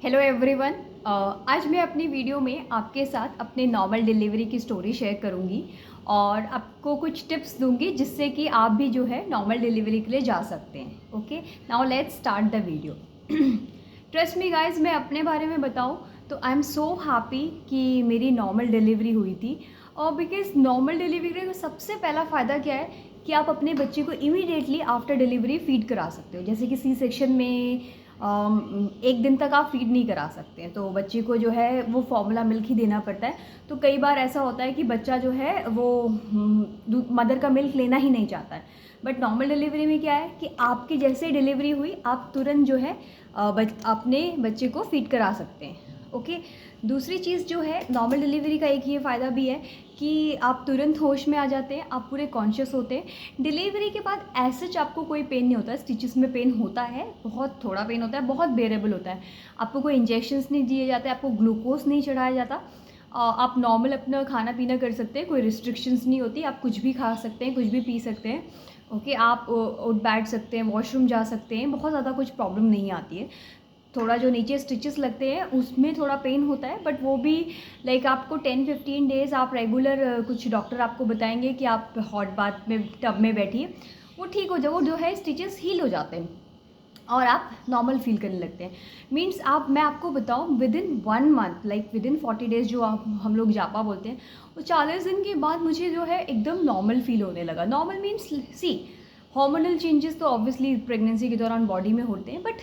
Hello everyone. आज मैं अपनी वीडियो में आपके साथ अपने नॉर्मल डिलीवरी की स्टोरी शेयर करूंगी और आपको कुछ टिप्स दूंगी जिससे कि आप भी जो है नॉर्मल डिलीवरी के लिए जा सकते हैं। Okay, now let's start the video. Trust me guys, मैं अपने बारे में बताऊं तो आई एम सो हैप्पी कि मेरी नॉर्मल डिलीवरी हुई थी। और बिकॉज नॉर्मल डिलीवरी का सबसे पहला फ़ायदा क्या है कि आप अपने बच्चे को इमीडिएटली आफ्टर डिलीवरी फीड करा सकते हो। जैसे कि सी सेक्शन में एक दिन तक आप फीड नहीं करा सकते हैं, तो बच्चे को जो है वो फॉर्मूला मिल्क ही देना पड़ता है। तो कई बार ऐसा होता है कि बच्चा जो है वो मदर का मिल्क लेना ही नहीं चाहता है। बट नॉर्मल डिलीवरी में क्या है कि आपकी जैसे डिलीवरी हुई आप तुरंत जो है अपने बच्चे को फीड करा सकते हैं। ओके, दूसरी चीज़ जो है नॉर्मल डिलीवरी का एक ये फ़ायदा भी है कि आप तुरंत होश में आ जाते हैं, आप पूरे कॉन्शियस होते हैं। डिलीवरी के बाद ऐसे आपको कोई पेन नहीं होता। स्टिचेस में पेन होता है, बहुत थोड़ा पेन होता है, बहुत बेरेबल होता है। आपको कोई इंजेक्शंस नहीं दिए जाते, आपको ग्लूकोज नहीं चढ़ाया जाता। आप नॉर्मल अपना खाना पीना कर सकते हैं, कोई रिस्ट्रिक्शंस नहीं होती। आप कुछ भी खा सकते हैं, कुछ भी पी सकते हैं। ओके, आप उठ बैठ सकते हैं, वॉशरूम जा सकते हैं, बहुत ज़्यादा कुछ प्रॉब्लम नहीं आती है। थोड़ा जो नीचे स्टिचेस लगते हैं उसमें थोड़ा पेन होता है, बट वो भी लाइक आपको 10-15 डेज़ आप रेगुलर कुछ डॉक्टर आपको बताएंगे कि आप हॉट बाथ में टब में बैठिए, वो ठीक हो जाए, वो जो है स्टिचेस हील हो जाते हैं और आप नॉर्मल फील करने लगते हैं। मीन्स मैं आपको बताऊं with in 1 month, like with in 40 days जो हम लोग जापा बोलते हैं, वो 40 दिन के बाद मुझे जो है एकदम नॉर्मल फील होने लगा। नॉर्मल मीन्स सी हार्मोनल चेंजेस तो ऑब्वियसली प्रेगनेंसी के दौरान बॉडी में होते हैं, बट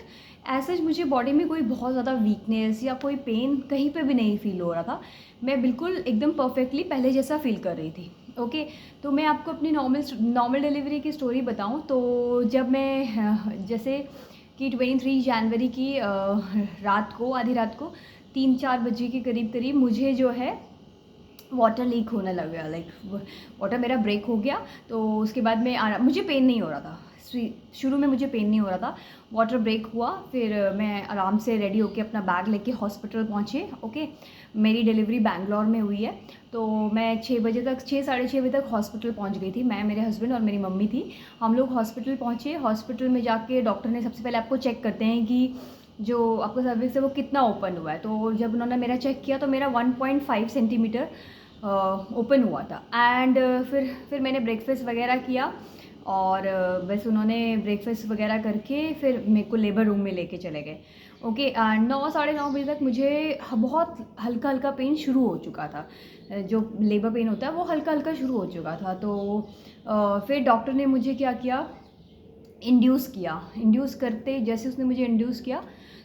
ऐसे मुझे बॉडी में कोई बहुत ज़्यादा वीकनेस या कोई पेन कहीं पे भी नहीं फील हो रहा था। मैं बिल्कुल एकदम परफेक्टली पहले जैसा फील कर रही थी। ओके, तो मैं आपको अपनी नॉर्मल डिलीवरी की स्टोरी बताऊं तो जब मैं जैसे कि 23 जनवरी की रात को, आधी रात को 3-4 बजे के करीब करीब मुझे जो है वाटर लीक होने लग गया। लाइक वाटर मेरा ब्रेक हो गया। तो उसके बाद में मुझे पेन नहीं हो रहा था, शुरू में मुझे पेन नहीं हो रहा था। वाटर ब्रेक हुआ, फिर मैं आराम से रेडी होके अपना बैग लेके हॉस्पिटल पहुँचे। ओके, मेरी डिलीवरी बैंगलोर में हुई है। तो मैं 6 बजे तक, 6-6:30 बजे तक हॉस्पिटल पहुँच गई थी। मैं, मेरे हस्बैंड और मेरी मम्मी थी। हम लोग हॉस्पिटल पहुँचे। हॉस्पिटल में जाके डॉक्टर ने सबसे पहले आपको चेक करते हैं कि जो आपका सर्विक्स है वो कितना ओपन हुआ है। तो जब उन्होंने मेरा चेक किया तो मेरा 1.5 सेंटीमीटर ओपन हुआ था। एंड फिर मैंने ब्रेकफास्ट वगैरह किया और बस उन्होंने ब्रेकफास्ट वगैरह करके फिर मेरे को लेबर रूम में लेके चले गए। ओके, 9-9:30 बजे तक मुझे बहुत हल्का हल्का पेन शुरू हो चुका था। जो लेबर पेन होता है वो हल्का हल्का शुरू हो चुका था। तो फिर डॉक्टर ने मुझे क्या किया, इंड्यूस किया। इंड्यूस करते जैसे उसने मुझे इंड्यूस किया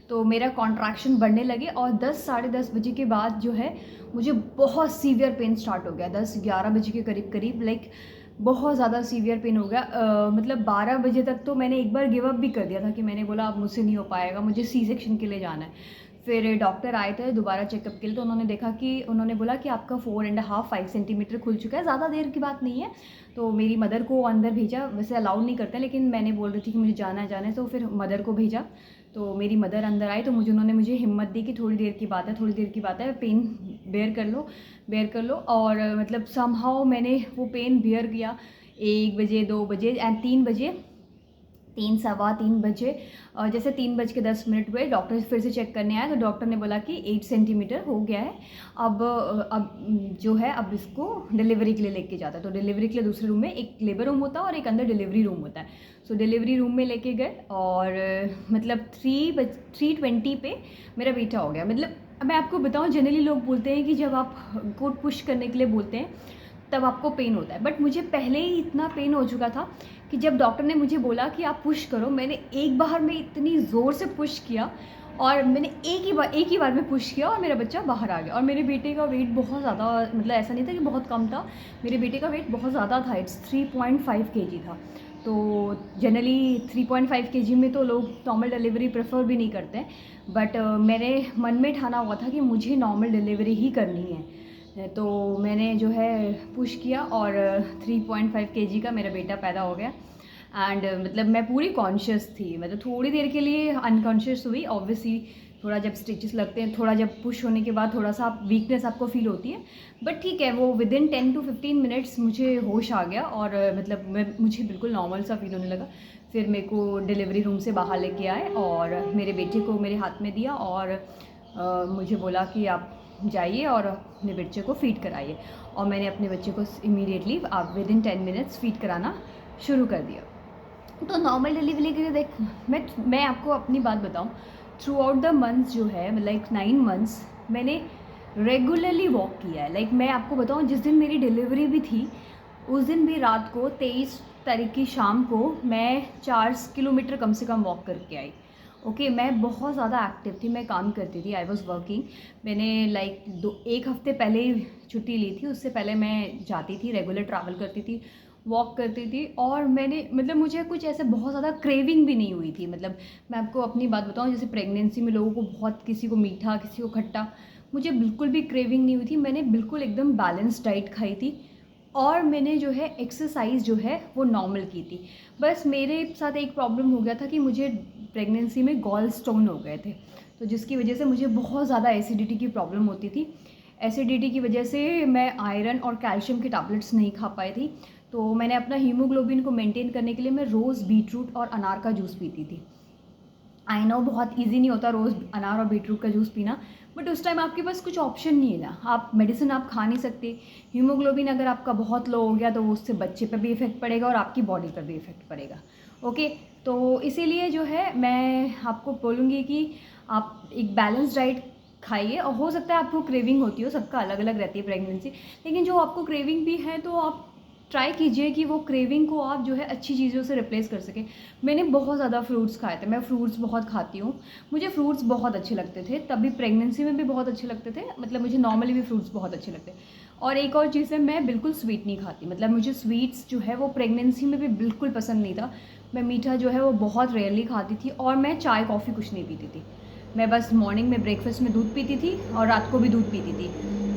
तो मेरा कॉन्ट्रैक्शन बढ़ने लगे और 10-10:30 बजे के बाद जो है मुझे बहुत सीवियर पेन स्टार्ट हो गया। 10-11 बजे के करीब करीब लाइक बहुत ज़्यादा सीवियर पेन हो गया। मतलब 12 बजे तक तो मैंने एक बार गिव अप भी कर दिया था कि मैंने बोला अब मुझसे नहीं हो पाएगा, मुझे सी सेक्शन के लिए जाना है। फिर डॉक्टर आए थे दोबारा चेकअप के लिए, तो उन्होंने देखा कि उन्होंने बोला कि आपका 4.5-5 सेंटीमीटर खुल चुका है, ज़्यादा देर की बात नहीं है। तो मेरी मदर को अंदर भेजा, वैसे अलाउड नहीं करते लेकिन मैंने बोल रही थी कि मुझे जाना है, तो फिर मदर को भेजा। तो मेरी मदर अंदर आई तो उन्होंने मुझे हिम्मत दी कि थोड़ी देर की बात है, थोड़ी देर की बात है, पेन बेयर कर लो। और मतलब समहाउ मैंने वो पेन बेयर किया। 1 बजे, 2 बजे एंड 3 बजे, 3-3:15 बजे, जैसे 3:10 हुए डॉक्टर फिर से चेक करने आया तो डॉक्टर ने बोला कि 8 सेंटीमीटर हो गया है। अब जो है अब इसको डिलीवरी के लिए लेके जाता है। तो डिलीवरी के लिए दूसरे रूम में एक लेबर रूम होता है और एक अंदर डिलीवरी रूम होता है। सो डिलीवरी रूम में लेके गए और मतलब 3:20 पे मेरा बेटा हो गया। मतलब मैं आपको बताऊँ, जनरली लोग बोलते हैं कि जब आप को पुश करने के लिए बोलते हैं तब आपको पेन होता है, बट मुझे पहले ही इतना पेन हो चुका था कि जब डॉक्टर ने मुझे बोला कि आप पुश करो, मैंने एक बार में इतनी ज़ोर से पुश किया और मैंने एक ही बार में पुश किया और मेरा बच्चा बाहर आ गया। और मेरे बेटे का वेट बहुत ज़्यादा, मतलब ऐसा नहीं था कि बहुत कम था, मेरे बेटे का वेट बहुत ज़्यादा था, इट्स 3.5 kg था। तो जनरली 3.5 kg में तो लोग नॉर्मल डिलीवरी प्रेफर भी नहीं करते हैं, बट मेरे मन में ठाना हुआ था कि मुझे नॉर्मल डिलीवरी ही करनी है। तो मैंने जो है पुश किया और 3.5 kg का मेरा बेटा पैदा हो गया। एंड मतलब मैं पूरी कॉन्शियस थी, मतलब थोड़ी देर के लिए अनकॉन्शियस हुई ऑब्वियसली। थोड़ा जब स्टिचेस लगते हैं, थोड़ा जब पुश होने के बाद थोड़ा सा वीकनेस आपको फील होती है, बट ठीक है, वो विद इन 10 to 15 मिनट्स मुझे होश आ गया और मतलब मुझे बिल्कुल नॉर्मल सा फील होने लगा। फिर मेरे को डिलीवरी रूम से बाहर लेके आए और मेरे बेटे को मेरे हाथ में दिया और मुझे बोला कि आप जाइए और अपने बच्चे को फ़ीड कराइए। और मैंने अपने बच्चे को इमीडिएटली आप विदिन 10 मिनट्स फ़ीड कराना शुरू कर दिया। तो नॉर्मल डिलीवरी के लिए देख मैं आपको अपनी बात बताऊं, थ्रू आउट द मंथ्स जो है लाइक 9 मंथ्स मैंने रेगुलरली वॉक किया है। लाइक मैं आपको बताऊं, जिस दिन मेरी डिलीवरी भी थी उस दिन भी रात को 23 तारीख की शाम को मैं 4 किलोमीटर कम से कम वॉक करके आई। ओके मैं बहुत ज़्यादा एक्टिव थी, मैं काम करती थी, आई वॉज़ वर्किंग। मैंने लाइक एक हफ्ते पहले ही छुट्टी ली थी, उससे पहले मैं जाती थी, रेगुलर ट्रैवल करती थी, वॉक करती थी। और मैंने मतलब मुझे कुछ ऐसे बहुत ज़्यादा क्रेविंग भी नहीं हुई थी। मतलब मैं आपको अपनी बात बताऊं, जैसे प्रेगनेंसी में लोगों को बहुत, किसी को मीठा किसी को खट्टा, मुझे बिल्कुल भी क्रेविंग नहीं हुई थी। मैंने बिल्कुल एकदम बैलेंस डाइट खाई थी और मैंने जो है एक्सरसाइज जो है वो नॉर्मल की थी। बस मेरे साथ एक प्रॉब्लम हो गया था कि मुझे प्रेगनेंसी में गॉल स्टोन हो गए थे, तो जिसकी वजह से मुझे बहुत ज़्यादा एसिडिटी की प्रॉब्लम होती थी। एसिडिटी की वजह से मैं आयरन और कैल्शियम के टैबलेट्स नहीं खा पाई थी। तो मैंने अपना हीमोग्लोबिन को मेंटेन करने के लिए मैं रोज़ बीटरूट और अनार का जूस पीती थी। आई नो बहुत इजी नहीं होता रोज़ अनार और बीटरूट का जूस पीना, बट उस टाइम आपके पास कुछ ऑप्शन नहीं है ना, आप मेडिसिन आप खा नहीं सकते। हीमोग्लोबिन अगर आपका बहुत लो हो गया तो उससे बच्चे पर भी इफेक्ट पड़ेगा और आपकी बॉडी पर भी इफेक्ट पड़ेगा। ओके तो इसीलिए जो है मैं आपको बोलूँगी कि आप एक बैलेंस डाइट खाइए। और हो सकता है आपको क्रेविंग होती हो, सबका अलग अलग रहती है प्रेगनेंसी, लेकिन जो आपको क्रेविंग भी है तो आप ट्राई कीजिए कि वो क्रेविंग को आप जो है अच्छी चीज़ों से रिप्लेस कर सकें। मैंने बहुत ज़्यादा फ्रूट्स खाए थे, मैं फ्रूट्स बहुत खाती हूँ, मुझे फ्रूट्स बहुत अच्छे लगते थे, तभी प्रेगनेंसी में भी बहुत अच्छे लगते थे, मतलब मुझे नॉर्मली भी फ्रूट्स बहुत अच्छे लगते। और एक और चीज़ है, मैं बिल्कुल स्वीट नहीं खाती, मतलब मुझे स्वीट्स जो है वो प्रेगनेंसी में भी बिल्कुल पसंद नहीं था। मैं मीठा जो है वो बहुत रेयरली खाती थी और मैं चाय कॉफ़ी कुछ नहीं पीती थी। मैं बस मॉर्निंग में ब्रेकफास्ट में दूध पीती थी और रात को भी दूध पीती थी,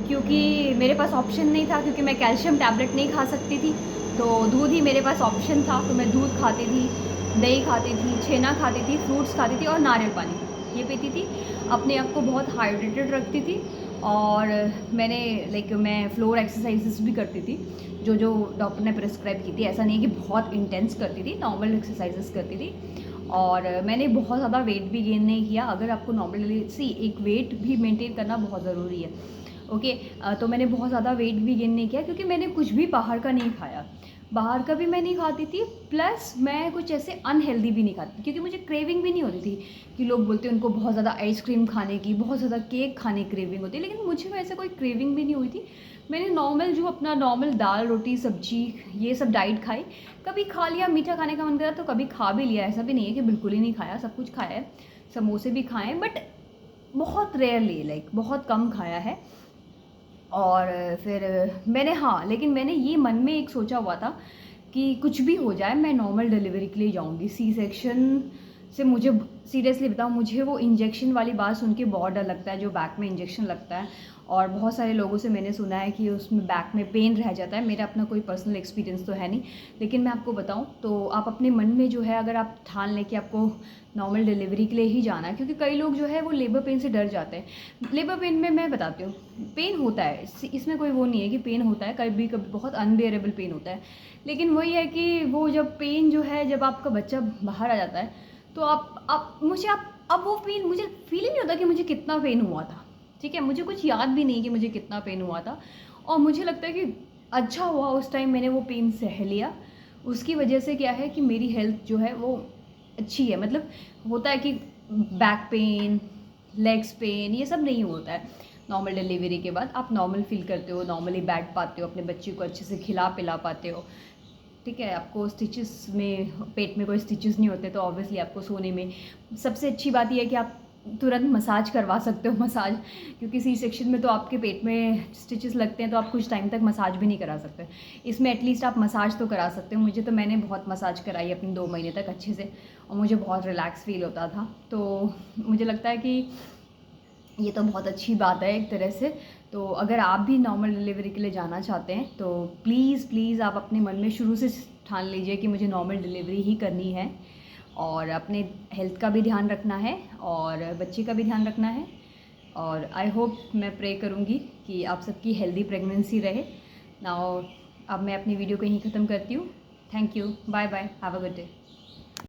क्योंकि मेरे पास ऑप्शन नहीं था, क्योंकि मैं कैल्शियम टैबलेट नहीं खा सकती थी, तो दूध ही मेरे पास ऑप्शन था। तो मैं दूध खाती थी, दही खाती थी, छेना खाती थी, फ्रूट्स खाती थी और नारियल पानी ये पीती थी। अपने आप को बहुत हाइड्रेटेड रखती थी। और मैं फ्लोर एक्सरसाइजेस भी करती थी, जो डॉक्टर ने प्रिस्क्राइब की थी। ऐसा नहीं है कि बहुत इंटेंस करती थी, नॉर्मल एक्सरसाइजेस करती थी। और मैंने बहुत ज़्यादा वेट भी गेन नहीं किया। अगर आपको नॉर्मली एक वेट भी मेंटेन करना बहुत ज़रूरी है। ओके तो मैंने बहुत ज़्यादा वेट भी गेन नहीं किया, क्योंकि मैंने कुछ भी बाहर का नहीं खाया, बाहर का भी मैं नहीं खाती थी, प्लस मैं कुछ ऐसे अनहेल्दी भी नहीं खाती, क्योंकि मुझे क्रेविंग भी नहीं होती थी। कि लोग बोलते हैं उनको बहुत ज़्यादा आइसक्रीम खाने की, बहुत ज़्यादा केक खाने की क्रेविंग होती है, लेकिन मुझे वैसे कोई क्रेविंग भी नहीं हुई थी। मैंने नॉर्मल जो अपना नॉर्मल दाल रोटी सब्जी ये सब डाइट खाई, कभी खा लिया, मीठा खाने का मन करा तो कभी खा भी लिया, ऐसा भी नहीं है कि बिल्कुल ही नहीं खाया, सब कुछ खाया है, समोसे भी खाए, बट बहुत रेयरली, लाइक बहुत कम खाया है। और फिर मैंने लेकिन मैंने ये मन में एक सोचा हुआ था कि कुछ भी हो जाए मैं नॉर्मल डिलीवरी के लिए जाऊंगी। सी सेक्शन से मुझे सीरियसली बताऊँ, मुझे वो इंजेक्शन वाली बात सुन के बहुत डर लगता है, जो बैक में इंजेक्शन लगता है। और बहुत सारे लोगों से मैंने सुना है कि उसमें बैक में पेन रह जाता है। मेरा अपना कोई पर्सनल एक्सपीरियंस तो है नहीं, लेकिन मैं आपको बताऊं तो आप अपने मन में जो है, अगर आप ठान लें कि आपको नॉर्मल डिलीवरी के लिए ही जाना है, क्योंकि कई लोग जो है वो लेबर पेन से डर जाते हैं। लेबर पेन में मैं बताती हूँ, पेन होता है, इसमें कोई वो नहीं है कि पेन होता है, कभी कभी बहुत अनबेयरेबल पेन होता है, लेकिन वही है कि वो जब पेन जो है, जब आपका बच्चा बाहर आ जाता है तो अब वो पेन मुझे फील ही नहीं होता कि मुझे कितना पेन हुआ था। ठीक है, मुझे कुछ याद भी नहीं कि मुझे कितना पेन हुआ था, और मुझे लगता है कि अच्छा हुआ उस टाइम मैंने वो पेन सह लिया। उसकी वजह से क्या है कि मेरी हेल्थ जो है वो अच्छी है। मतलब होता है कि बैक पेन, लेग्स पेन, ये सब नहीं होता है। नॉर्मल डिलीवरी के बाद आप नॉर्मल फील करते हो, नॉर्मली बैठ पाते हो, अपने बच्चे को अच्छे से खिला पिला पाते हो। ठीक है, आपको स्टिचेस में, पेट में कोई स्टिचेस नहीं होते, तो ऑब्वियसली आपको सोने में सबसे अच्छी बात यह है कि आप तुरंत मसाज करवा सकते हो। मसाज, क्योंकि सी सेक्शन में तो आपके पेट में स्टिचेस लगते हैं, तो आप कुछ टाइम तक मसाज भी नहीं करा सकते। इसमें एटलीस्ट आप मसाज तो करा सकते हो। मैंने बहुत मसाज कराई अपनी 2 महीने तक अच्छे से, और मुझे बहुत रिलैक्स फील होता था। तो मुझे लगता है कि ये तो बहुत अच्छी बात है एक तरह से। तो अगर आप भी नॉर्मल डिलीवरी के लिए जाना चाहते हैं तो प्लीज़ आप अपने मन में शुरू से ठान लीजिए कि मुझे नॉर्मल डिलीवरी ही करनी है, और अपने हेल्थ का भी ध्यान रखना है और बच्चे का भी ध्यान रखना है। और आई होप, मैं प्रे करूँगी कि आप सबकी हेल्दी प्रेगनेंसी रहे। नाउ अब मैं अपनी वीडियो को यहीं ख़त्म करती हूँ। Thank you, bye bye, have a good day.